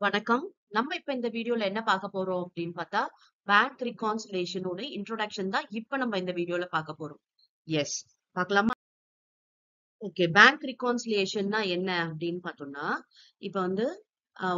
வணக்கம். நம்ம இப்ப இந்த வீடியோல என்ன பார்க்க போறோம் அப்படின்னு பார்த்தா, பேங்க் ரிகான்சிலியேஷனோட இன்ட்ரோடக்ஷன் தான் இப்ப நம்ம இந்த வீடியோல பார்க்க போறோம். எஸ். பார்க்கலாமா? ஓகே. பேங்க் ரிகான்சிலியேஷன்னா என்ன அப்படின்னு பார்த்தோம்னா, இப்ப வந்து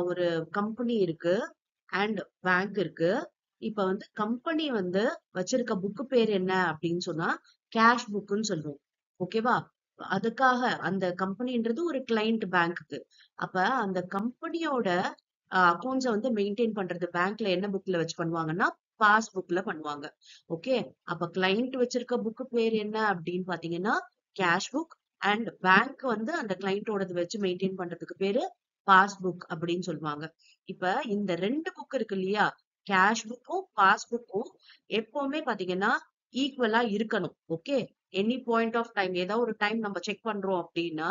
ஒரு கம்பெனி இருக்கு அண்ட் பேங்க் இருக்கு. இப்ப வந்து கம்பெனி வந்து வச்சிருக்க புக் பேர் என்ன அப்படின்னு சொன்னா, கேஷ் புக்ன்னு சொல்றோம். ஓகேவா? அதுக்காக அந்த கம்பெனின்றது ஒரு கிளையண்ட் பேங்க்குக்கு. அப்ப அந்த கம்பெனியோட அக்கவுண்ட்ஸ வந்து மெயின்டெயின் பண்றது பேங்க்ல என்ன புக்ல வச்சு பண்ணுவாங்கன்னா, பாஸ் புக்ல பண்ணுவாங்க. ஓகே. அப்ப கிளையண்ட் வச்சிருக்க புக் பேர் என்ன அப்படின்னு பாத்தீங்கன்னா, கேஷ் புக் அண்ட் பேங்க் வந்து அந்த கிளையண்டோடது வச்சு மெயின்டெயின் பண்றதுக்கு பேரு பாஸ் புக் அப்படின்னு சொல்லுவாங்க. இப்ப இந்த 2 புக் இருக்கு இல்லையா? கேஷ் புக்கும், பாஸ் புக்கும் எப்பவுமே பாத்தீங்கன்னா, ஈக்குவலா இருக்கணும். Okay. Any point of time ஏதாவது ஒரு டைம் நம்ம செக் பண்றோம் அப்படின்னா,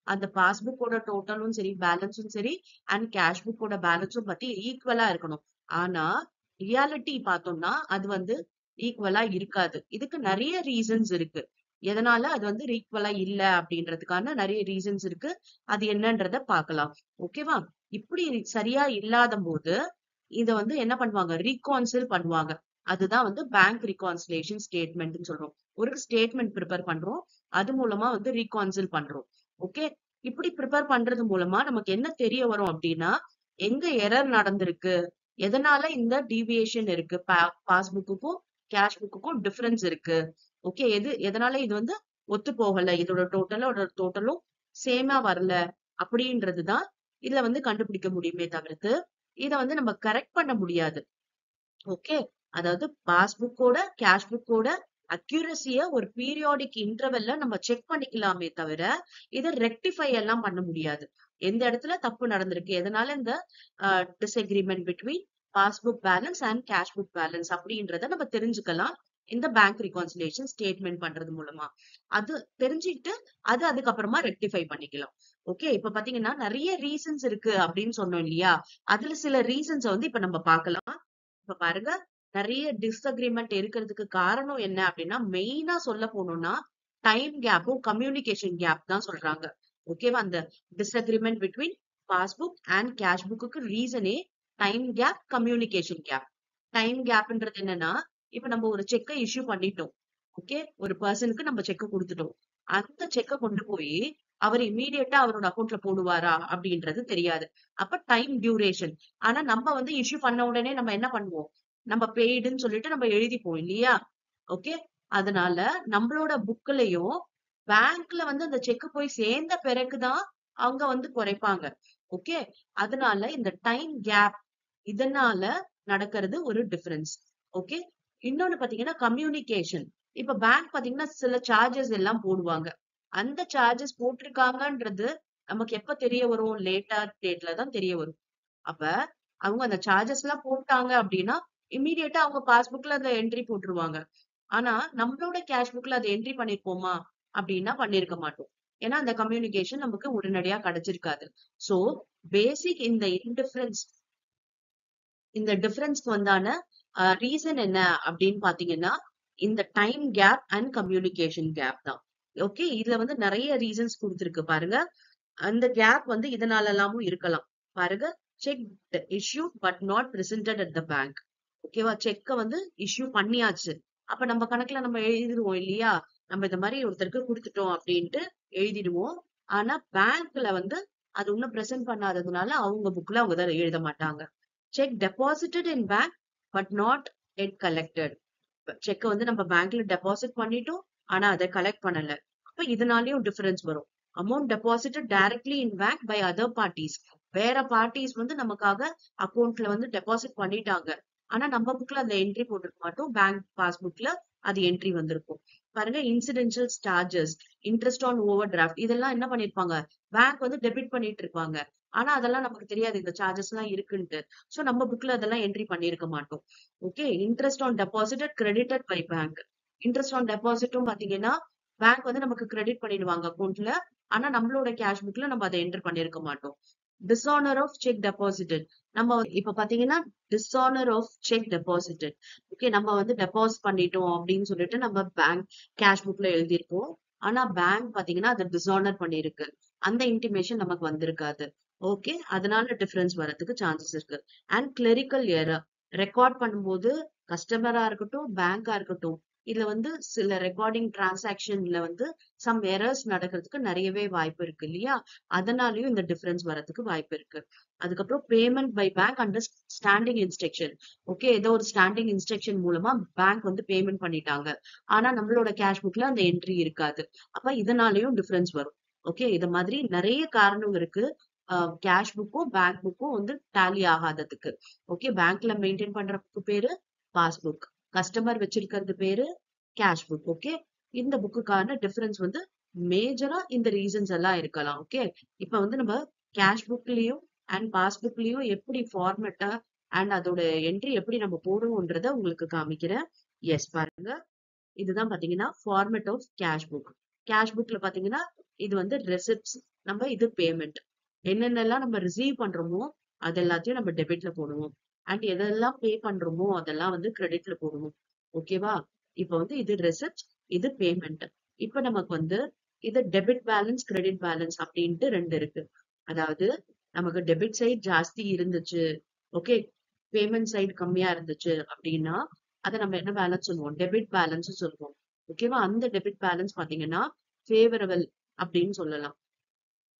அந்த பாஸ்புக்கோட டோட்டலும் சரி, பேலன்ஸும் சரி அண்ட் கேஷ் புக்கோட பேலன்ஸும் பத்தி ஈக்குவலா இருக்கணும். ஆனா, ரியாலிட்டி பார்த்தோம்னா, அது வந்து ஈக்குவலா இருக்காது. இதுக்கு நெறைய ரீசன்ஸ் இருக்கு. எதனால அது வந்து ஈக்குவலா இல்ல அப்படின்றதுக்கான நெறைய ரீசன்ஸ் இருக்கு. அது என்னன்றத பார்க்கலாம். ஓகேவா? இப்படி சரியா இல்லாதம்போது, இத வந்து என்ன பண்ணுவாங்க? ரீகான்சில் பண்ணுவாங்க. அதுதான் வந்து பேங்க் ரிகான்சிலியேஷன் ஸ்டேட்மெண்ட்ன்னு சொல்றோம். ஒரு ஸ்டேட்மெண்ட் பிரிப்பேர் பண்றோம். அது மூலமா வந்து ரீகான்சில் பண்றோம். ஓகே. இப்படி ப்ரிப்பேர் பண்றது மூலமா நமக்கு என்ன தெரிய வரும் அப்படின்னா, எங்க எரர் நடந்திருக்கு? எதனால இந்த டீவியேஷன் இருக்கு? பாஸ்புக்குக்கும், கேஷ் புக்குக்கும் டிஃபரன்ஸ் இருக்கு. ஓகே. எதனால இது வந்து ஒத்து போகல? இதோட டோட்டலும் சேமா வரல. அப்படின்றது தான் இதுல வந்து கண்டுபிடிக்க முடியுமே தவிர்த்து, இத வந்து நம்ம கரெக்ட் பண்ண முடியாது. ஓகே. அதாவது பாஸ்புக்கோட, கேஷ் புக்கோட அக்யூரசிய ஒரு பீரியாடிக் இன்டர்வெல்ல நம்ம செக் பண்ணிக்கலாமே தவிர, இத ரெக்டிஃபை எல்லாம் பண்ண முடியாது. எந்த இடத்துல தப்பு நடந்திருக்கு? எதனால இந்த disagreement between passbook balance and cash book balance அப்படின்றத நம்ம தெரிஞ்சுக்கலாம். இந்த பேங்க் ரிகான்சிலியேஷன் ஸ்டேட்மெண்ட் பண்றது மூலமா. அது தெரிஞ்சுக்கிட்டு, அதுக்கப்புறமா ரெக்டிஃபை பண்ணிக்கலாம். ஓகே. இப்ப பாத்தீங்கன்னா, நெறைய ரீசன்ஸ் இருக்கு அப்படின்னு சொன்னோம் இல்லையா? அதுல சில ரீசன்ஸ வந்து இப்ப நம்ம பார்க்கலாம். இப்ப பாருங்க, நெறைய டிஸ்அக்ரிமென்ட் இருக்கிறதுக்கு காரணம் என்ன அப்டின்னா, மெயினா சொல்ல போனோம்னா, டைம் கேப்பும், கம்யூனிகேஷன் கேப் தான் சொல்றாங்க. ஓகேவா? அந்த disagreement between passbook and cash புக்குக்கு ரீசனே time gap, communication gap. Time கேப்ன்றது என்னன்னா, இப்ப நம்ம ஒரு செக்க இஷ்யூ பண்ணிட்டோம். ஓகே. ஒரு பெர்சனுக்கு நம்ம செக் குடுத்துட்டோம். அந்த செக்க கொண்டு போயி, அவர் இம்மீடியட்டா அவரோட அக்கவுண்ட்ல போடுவாரா? அப்டின்றது தெரியாது. அப்ப டைம் டியூரேஷன். ஆனா நம்ம வந்து இஷ்யூ பண்ண உடனே நம்ம என்ன பண்ணுவோம்? நம்ம பெய்டுன்னு சொல்லிட்டு நம்ம எழுதிப்போம் இல்லையா? ஓகே. அதனால நம்மளோட புக்லயும் பேங்க்ல வந்து அந்த செக் போய் சேர்ந்த பிறகு தான் அவங்க வந்து குறைப்பாங்க. ஓகே. அதனால இந்த டைம் கேப் இதனால நடக்கிறது ஒரு டிஃபரன்ஸ். ஓகே. இன்னொன்னு பாத்தீங்கன்னா கம்யூனிகேஷன். இப்ப பேங்க் பாத்தீங்கன்னா சில சார்ஜஸ் எல்லாம் போடுவாங்க. அந்த சார்ஜஸ் போட்டிருக்காங்கன்றது நமக்கு எப்ப தெரிய வரும்? லேட்டா டேட்ல தான் தெரிய வரும். அப்ப அவங்க அந்த சார்ஜஸ் எல்லாம் போட்டாங்க அப்படின்னா, இம்மீடியட்டா அவங்க பாஸ்புக்ல அந்த என்ட்ரி போட்டுருவாங்க. ஆனா, நம்மளோட கேஷ் புக்ல அத என்ட்ரி பண்ணியிருப்போமா? அப்படின்னா பண்ணியிருக்க மாட்டோம். ஏன்னா, அந்த கம்யூனிகேஷன் நமக்கு உடனடியா கிடைச்சிருக்காது. சோ, பேசிக் இந்த டிஃபரன்ஸ்க்கு வந்தான ரீசன் என்ன அப்படின்னு பாத்தீங்கன்னா, இந்த time gap and communication gap தான். ஓகே. இதுல வந்து நெறைய ரீசன்ஸ் குடுத்திருக்கு பாருங்க. அந்த கேப் வந்து இதனாலலாமும் இருக்கலாம். பாருங்க, check issued but not presented at the bank. ஓகேவா? செக்க வந்து இஷ்யூ பண்ணியாச்சு. அப்ப நம்ம கணக்குல நம்ம எழுதிருவோம் இல்லையா? நம்ம இந்த மாரி ஒருத்தருக்கு குடுத்துட்டோம் அப்டின்ட்டு எழுதிடுவோம். ஆனா பேங்க்ல வந்து அது இன்னும் பிரசன்ட் பண்ணாததுனால அவங்க புக்ல அவங்க அத எழுத மாட்டாங்க. Check deposited in bank but not yet collected. செக்க வந்து நம்ம பேங்க்ல டெபாசிட் பண்ணிட்டோம். ஆனா அத கலெக்ட் பண்ணல. அப்ப இதனாலயும் டிஃபரன்ஸ் வரும். Amount deposited directly in bank by other parties. வேற பார்ட்டீஸ் வந்து நமக்காக அக்கவுண்ட்ல வந்து டெபாசிட் பண்ணிட்டாங்க. ஆனா நம்ம புக்ல அந்த என்ட்ரி போட்டிருக்க மாட்டோம். பேங்க் பாஸ்புக்ல அது என்ட்ரி வந்திருக்கும். பாருங்க incidental charges, interest on overdraft இதெல்லாம் என்ன பண்ணிருப்பாங்க? பேங்க் வந்து டெபிட் பண்ணிட்டு இருப்பாங்க. ஆனா அதெல்லாம் நமக்கு தெரியாது இந்த சார்ஜஸ் எல்லாம் இருக்குன்ட்டு. சோ நம்ம புக்ல அதெல்லாம் என்ட்ரி பண்ணியிருக்க மாட்டோம். Okay. Interest on deposited credited by bank. Interest on டெபாசிட்டும் பாத்தீங்கன்னா, பேங்க் வந்து நமக்கு கிரெடிட் பண்ணிடுவாங்க அக்கவுண்ட்ல. ஆனா நம்மளோட கேஷ் புக்ல நம்ம அதை என்டர் பண்ணியிருக்க மாட்டோம். Dishonour of cheque deposited. நம்ம இப்ப பாத்தீங்கன்னா, dishonour of cheque deposited. Okay. நம்ம வந்து டெபாசிட் பண்ணிட்டோம் அப்படின்னு சொல்லிட்டு நம்ம பேங்க் கேஷ் புக்ல எழுதியிருப்போம். ஆனா பேங்க் பாத்தீங்கன்னா, அத டிஸ்ஹானர் பண்ணியிருக்கு. அந்த இன்டிமேஷன் நமக்கு வந்திருக்காது. ஓகே. அதனால டிஃபரன்ஸ் வரதுக்கு சான்சஸ் இருக்கு. And clerical error. ரெக்கார்ட் பண்ணும்போது கஸ்டமரா இருக்கட்டும், பேங்கா இருக்கட்டும். இதுல வந்து சில ரெக்கார்டிங் டிரான்சாக்ஷன்ல வந்து சம் எரர்ஸ் நடக்கிறதுக்கு நிறையவே வாய்ப்பு இருக்கு இல்லையா? அதனாலயும் இந்த டிஃபரன்ஸ் வரதுக்கு வாய்ப்பு இருக்கு. அதுக்கப்புறம் payment by bank under standing instruction. Okay. ஏதோ ஒரு ஸ்டாண்டிங் இன்ஸ்ட்ரக்ஷன் மூலமா பேங்க் வந்து பேமெண்ட் பண்ணிட்டாங்க. ஆனா நம்மளோட கேஷ் புக்ல அந்த என்ட்ரி இருக்காது. அப்ப இதனாலயும் டிஃபரன்ஸ் வரும். ஓகே. இத மாதிரி நிறைய காரணம் இருக்கு. கேஷ் புக்கும் பேங்க் புக்கும் வந்து டேலி ஆகாததுக்கு. ஓகே. பேங்க்ல மெயின்டைன் பண்ற புக்கு பேரு பாஸ்புக். கஸ்டமர் வச்சிருக்கிறது பேரு கேஷ் புக். ஓகே. இந்த புக்குக்கான டிஃபரன்ஸ் வந்து மேஜரா இந்த ரீசன்ஸ் எல்லாம் இருக்கலாம். ஓகே. இப்ப வந்து நம்ம கேஷ் புக்லயும் அண்ட் பாஸ்புக்லயும் எப்படி ஃபார்மேட்டா அண்ட் அதோட என்ட்ரி எப்படி நம்ம போடுவோன்றத உங்களுக்கு காமிக்கிறேன். எஸ் பாருங்க. இதுதான் பாத்தீங்கன்னா format of cash book. Cash புக்ல பாத்தீங்கன்னா இது வந்து ரெசிப்ட்ஸ், நம்ம இது பேமெண்ட். என்னென்னலாம் நம்ம ரிசீவ் பண்றோமோ அது எல்லாத்தையும் நம்ம டெபிட்ல போடுவோம். அண்ட் எதெல்லாம் பே பண்றோமோ அதெல்லாம் வந்து கிரெடிட்ல போடுவோம். ஓகேவா? இப்ப வந்து இது ரெசிப்ட்ஸ், இது பேமெண்ட். இப்ப நமக்கு வந்து இது டெபிட் பேலன்ஸ், கிரெடிட் பேலன்ஸ் அப்படின்ட்டு ரெண்டு இருக்கு. அதாவது நமக்கு டெபிட் சைடு ஜாஸ்தி இருந்துச்சு, ஓகே, பேமெண்ட் சைடு கம்மியா இருந்துச்சு அப்படின்னா அத நம்ம என்ன பேலன்ஸ் சொல்லுவோம்? டெபிட் பேலன்ஸ் சொல்லுவோம். ஓகேவா? அந்த டெபிட் பேலன்ஸ் பாத்தீங்கன்னா ஃபேவரபிள் அப்படின்னு சொல்லலாம்.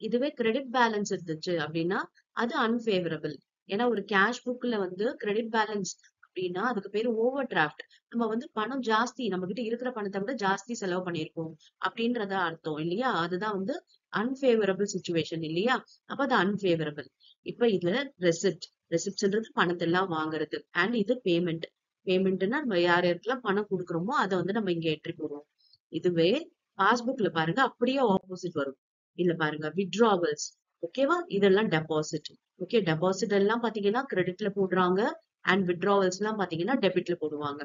இதுவே கிரெடிட் பேலன்ஸ் இருந்துச்சு அப்படின்னா அது அன்ஃபேவரபிள். ஏன்னா ஒரு கேஷ் புக்ல வந்து கிரெடிட் பேலன்ஸ் அப்படின்னா அதுக்கு பேரு ஓவர் டிராஃப்ட். நம்ம வந்து பணம் ஜாஸ்தி, நம்ம கிட்ட இருக்கிற பணத்தை விட ஜாஸ்தி செலவு பண்ணியிருக்கோம் அப்படின்றத அர்த்தம் இல்லையா? அதுதான் வந்து அன்ஃபேவரபிள் சுச்சுவேஷன் இல்லையா? அப்ப அது அன்ஃபேவரபிள். இப்ப இதுல ரெசிப்ட். ரெசிப்ட்ன்றது பணத்தை எல்லாம் வாங்குறது. அண்ட் இது பேமெண்ட். பேமெண்ட்னா நம்ம யார் யாருக்கெல்லாம் பணம் கொடுக்குறோமோ அதை வந்து நம்ம இங்க என்ட்ரி போடுவோம். இதுவே பாஸ்புக்ல பாருங்க அப்படியே ஆப்போசிட் வரும். இல்ல பாருங்க வித்ட்ராவல்ஸ். ஓகேவா? இதெல்லாம் டெபாசிட். ஓகே. டெபாசிட் எல்லாம் பாத்தீங்கன்னா கிரெடிட்ல போடுறாங்க. அண்ட் வித்ட்ராவல்ஸ் எல்லாம் பாத்தீங்கன்னா டெபிட்ல போடுவாங்க.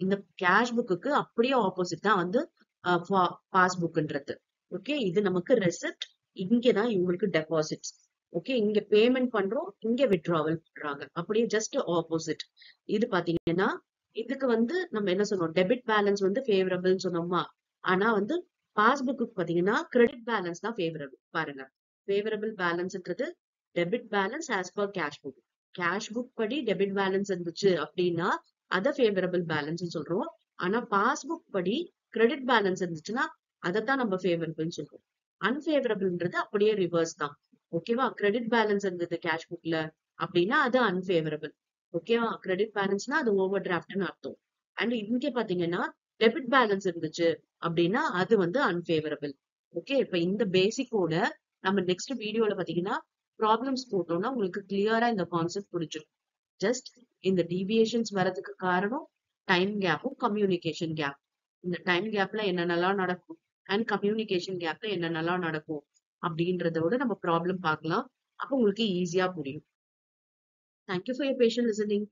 இந்த கேஷ் புக்குக்கு அப்படியே ஆப்போசிட் தான் வந்து பாஸ்புக்ன்றது. ஓகே. இது நமக்கு ரெசிப்ட். இங்கதான் இவங்களுக்கு டெபாசிட்ஸ். ஓகே. இங்க பேமெண்ட் பண்றோம், இங்க வித்ட்ராவல் பண்றாங்க. அப்படியே ஜஸ்ட் ஆப்போசிட். இது பாத்தீங்கன்னா இதுக்கு வந்து நம்ம என்ன சொன்னோம்? டெபிட் பேலன்ஸ் வந்து ஃபேவரபிள் சொன்னோமா? ஆனா வந்து பாஸ்புக்கு பாத்தீங்கன்னா கிரெடிட் பேலன்ஸ் தான் ஃபேவரபிள். பாருங்க. ஃபேவரபிள் பேலன்ஸ்ன்றது debit balance as per cash book. Cash book படி டெபிட் பேலன்ஸ் இருந்துச்சு அப்படின்னா அத ஃபேவரபிள் பேலன்ஸ் சொல்றோம். ஆனா பாஸ்புக் படி கிரெடிட் பேலன்ஸ் இருந்துச்சுன்னா அதைத்தான் நம்ம ஃபேவரபிள் சொல்றோம். அன்ஃபேவரபிள்ன்றது அப்படியே ரிவர்ஸ் தான். ஓகேவா? கிரெடிட் பேலன்ஸ் இருந்தது கேஷ் புக்ல அப்படின்னா அது அன்ஃபேவரபிள். ஓகேவா? கிரெடிட் பேலன்ஸ்னா அது ஓவர் டிராஃப்ட்னு அர்த்தம். அண்ட் இங்க பாத்தீங்கன்னா டெபிட் பேலன்ஸ் இருந்துச்சு அப்படின்னா அது வந்து அன்ஃபேவரபிள். ஓகே. இப்ப இந்த பேசிக்கோட நம்ம நெக்ஸ்ட் வீடியோல பாத்தீங்கன்னா ப்ராப்ளம்ஸ் போட்டோம்னா உங்களுக்கு கிளியரா இந்த கான்செப்ட் புரிஞ்சிடும். ஜஸ்ட் இந்த டீவியேஷன்ஸ் வரதுக்கு காரணம் டைம் கேப்பும் கம்யூனிகேஷன் கேப். இந்த டைம் கேப்ல என்னென்னலாம் நடக்கும் அண்ட் கம்யூனிகேஷன் கேப்ல என்னென்னலாம் நடக்கும் அப்படின்றதோட நம்ம ப்ராப்ளம் பார்க்கலாம். அப்போ உங்களுக்கு ஈஸியா புரியும். Thank you for your patient listening.